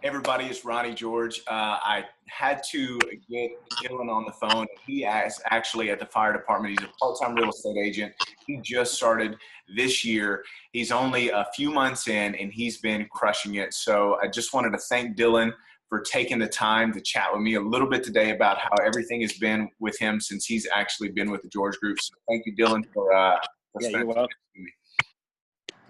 Everybody, it's Ronnie George. I had to get Dylan on the phone. He is actually at the fire department. He's a part-time real estate agent. He just started this year. He's only a few months in, and he's been crushing it. So I just wanted to thank Dylan for taking the time to chat with me a little bit today about how everything has been with him since he's actually been with the George Group. So thank you, Dylan, for Yeah, spending you're time welcome. with me.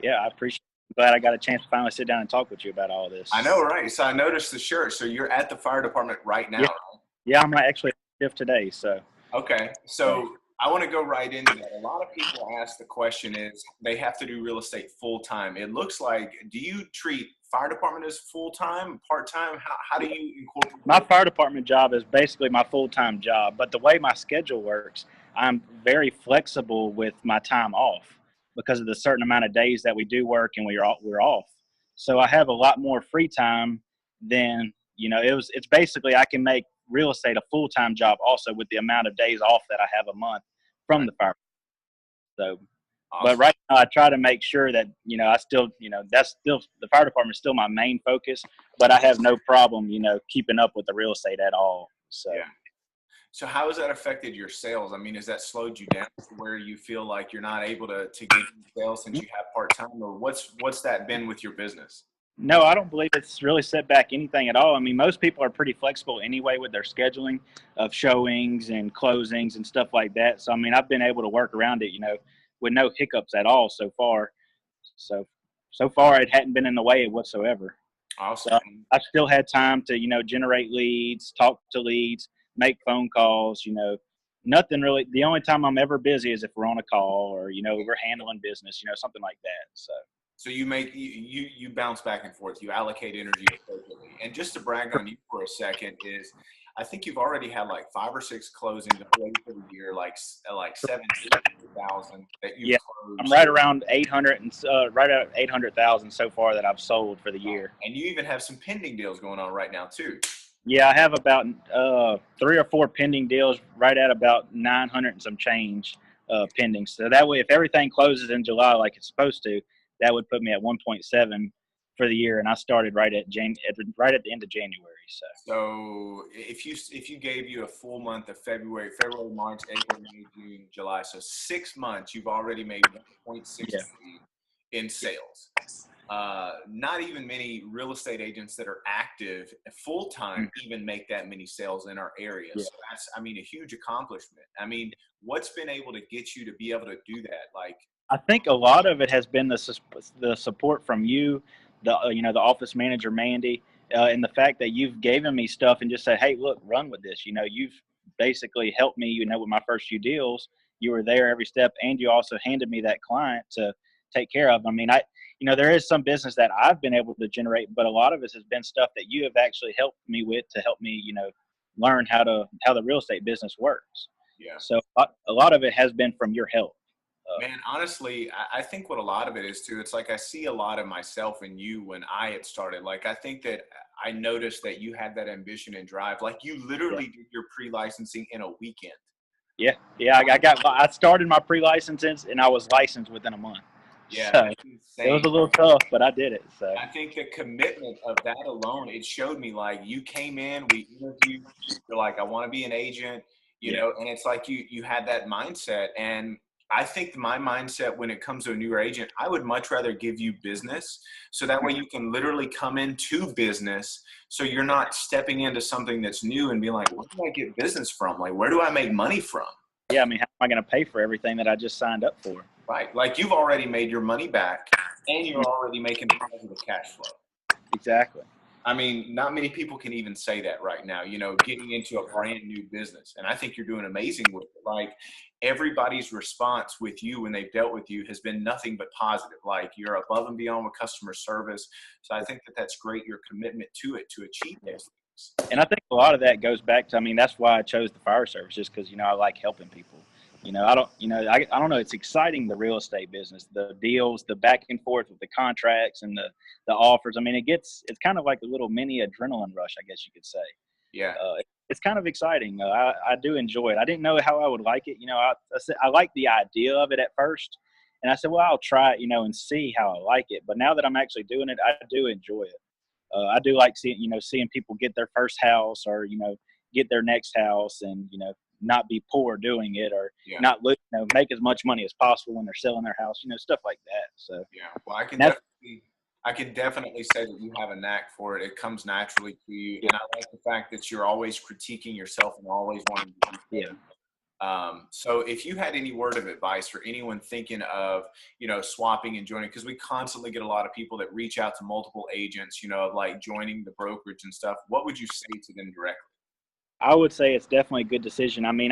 Yeah, I appreciate it. Glad I got a chance to finally sit down and talk with you about all this. I know, right? So I noticed the shirt. So you're at the fire department right now, Yeah, right? yeah, I'm actually on shift today, so. Okay, so I want to go right into that. A lot of people ask the question is they have to do real estate full time. It looks like, do you treat fire department as full time, part time? How do you incorporate? My fire department job is basically my full-time job, but the way my schedule works, I'm very flexible with my time off because of the certain amount of days that we do work and we're off. So I have a lot more free time than, it's basically I can make real estate a full-time job also with the amount of days off that I have a month from the fire. So, but Awesome. right now I try to make sure that, I still, that's still, the fire department is still my main focus, but I have no problem, keeping up with the real estate at all. So, Yeah. So how has that affected your sales? I mean, has that slowed you down to where you feel like you're not able to get sales since you have part time, or what's that been with your business? no, I don't believe it's really set back anything at all. I mean, most people are pretty flexible anyway with their scheduling of showings and closings and stuff like that. So, I mean, I've been able to work around it, with no hiccups at all so far. So far it hadn't been in the way whatsoever. So Awesome. I've still had time to, generate leads, talk to leads, make phone calls, nothing really. The only time I'm ever busy is if we're on a call or, we're handling business, something like that. So. So you bounce back and forth. You allocate energy appropriately. And just to brag on you for a second is, I think you've already had like 5 or 6 closings already for the year, like 7,000 that you've Yeah, I'm closed. right around 800 and right at 800,000 so far that I've sold for the year. And you even have some pending deals going on right now too. Yeah, I have about 3 or 4 pending deals, right at about 900 and some change pending. So that way, if everything closes in July like it's supposed to, that would put me at 1.7 for the year, and I started right at right at the end of January. So. So if you gave you a full month of February, March, April, May, June, July, so 6 months, you've already made 1.6 Yeah. in sales. Not even many real estate agents that are active full time even make that many sales in our area. Yeah. So that's, I mean, a huge accomplishment. I mean, what's been able to get you to be able to do that? Like, I think a lot of it has been the support from you, the office manager Mandy, and the fact that you've given me stuff and just said, hey, look, run with this. You've basically helped me. With my first few deals, you were there every step, and you also handed me that client to take care of. I mean, there is some business that I've been able to generate, but a lot of it has been stuff that you have actually helped me with to help me, learn how the real estate business works. yeah. So a lot of it has been from your help. Man, honestly, I think what a lot of it is too, it's like I see a lot of myself in you when I had started. Like, I think that I noticed that you had that ambition and drive. Like, you literally did your pre-licensing in a weekend. Yeah. I started my pre-licenses and I was licensed within a month. Yeah, So that's it was insane. a little tough, but I did it. So I think the commitment of that alone, it showed me, like, you came in, we interviewed, you're like, I want to be an agent, yeah, and it's like you had that mindset. And I think my mindset when it comes to a newer agent, I would much rather give you business so that way you can literally come into business. So you're not stepping into something that's new and being like, where do I get business from? Like, where do I make money from? yeah. I mean, how am I going to pay for everything that I just signed up for? Right. Like, you've already made your money back and you're already making positive cash flow. Exactly. I mean, not many people can even say that right now, getting into a brand new business. And I think you're doing amazing with it. Like, everybody's response with you when they've dealt with you has been nothing but positive. Like, you're above and beyond with customer service. So I think that that's great, your commitment to it, to achieve those things. And I think a lot of that goes back to, I mean, that's why I chose the fire service, just because, I like helping people. I don't know. It's exciting, the real estate business, the deals, the back and forth with the contracts and the offers. I mean, it's kind of like a little mini adrenaline rush, I guess you could say. Yeah. It's kind of exciting. I do enjoy it. I didn't know how I would like it. I liked the idea of it at first. And I said, well, I'll try it, and see how I like it. But now that I'm actually doing it, I do enjoy it. I do like seeing people get their first house, or get their next house, and not be poor doing it, or Yeah. not make as much money as possible when they're selling their house, stuff like that. So Yeah. Well, I can definitely say that you have a knack for it. It comes naturally to you, and I like the fact that you're always critiquing yourself and always wanting to be better. So if you had any word of advice for anyone thinking of, swapping and joining, because we constantly get a lot of people that reach out to multiple agents, like joining the brokerage and stuff, what would you say to them directly? I would say it's definitely a good decision. I mean,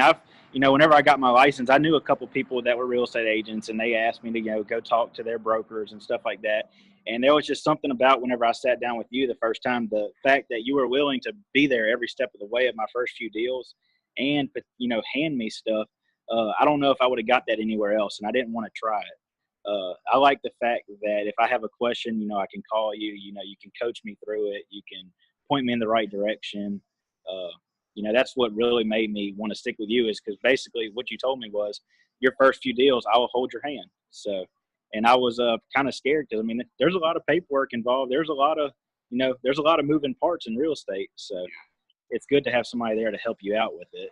whenever I got my license, I knew a couple people that were real estate agents, and they asked me to, go talk to their brokers and stuff like that. And there was just something about whenever I sat down with you the first time, the fact that you were willing to be there every step of the way of my first few deals and, hand me stuff. I don't know if I would have got that anywhere else, and I didn't want to try it. I like the fact that if I have a question, I can call you, you can coach me through it. You can point me in the right direction. That's what really made me want to stick with you, is because basically what you told me was your first few deals, I will hold your hand. So, and I was kind of scared because, there's a lot of paperwork involved. There's a lot of, there's a lot of moving parts in real estate. So it's good to have somebody there to help you out with it.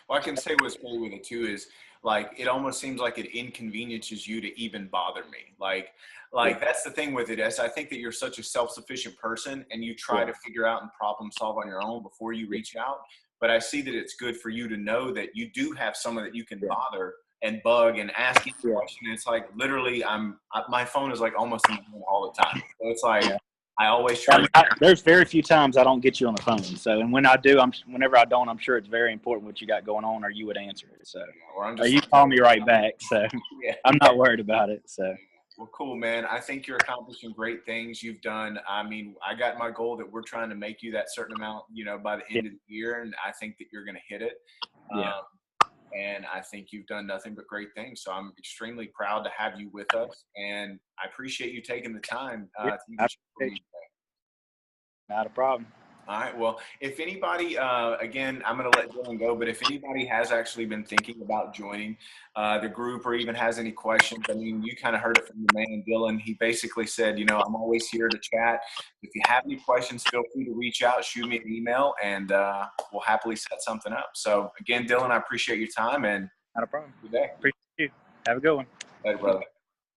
Well, I can say what's great with it too is, like, it almost seems like it inconveniences you to even bother me. Like that's the thing with it, is I think that you're such a self-sufficient person, and you try to figure out and problem solve on your own before you reach out. But I see that it's good for you to know that you do have someone that you can bother and bug and ask any question. It's like, literally, my phone is like almost in my hand all the time. So it's like, I always try. There's very few times I don't get you on the phone. So, and when I do, whenever I don't, I'm sure it's very important what you got going on, or you would answer it. So, or you call me right back. So, I'm not worried about it. So, well, cool, man. I think you're accomplishing great things. You've done. I got my goal that we're trying to make you that certain amount, by the end of the year, and I think that you're going to hit it. And I think you've done nothing but great things. So I'm extremely proud to have you with us, and I appreciate you taking the time to not a problem. All right. Well, if anybody, again, I'm going to let Dylan go, but if anybody has actually been thinking about joining the group, or even has any questions, you kind of heard it from the man, Dylan. He basically said, I'm always here to chat. If you have any questions, feel free to reach out, shoot me an email, and we'll happily set something up. So again, Dylan, I appreciate your time, and not a problem. Good day. Appreciate you. Have a good one. Later, brother.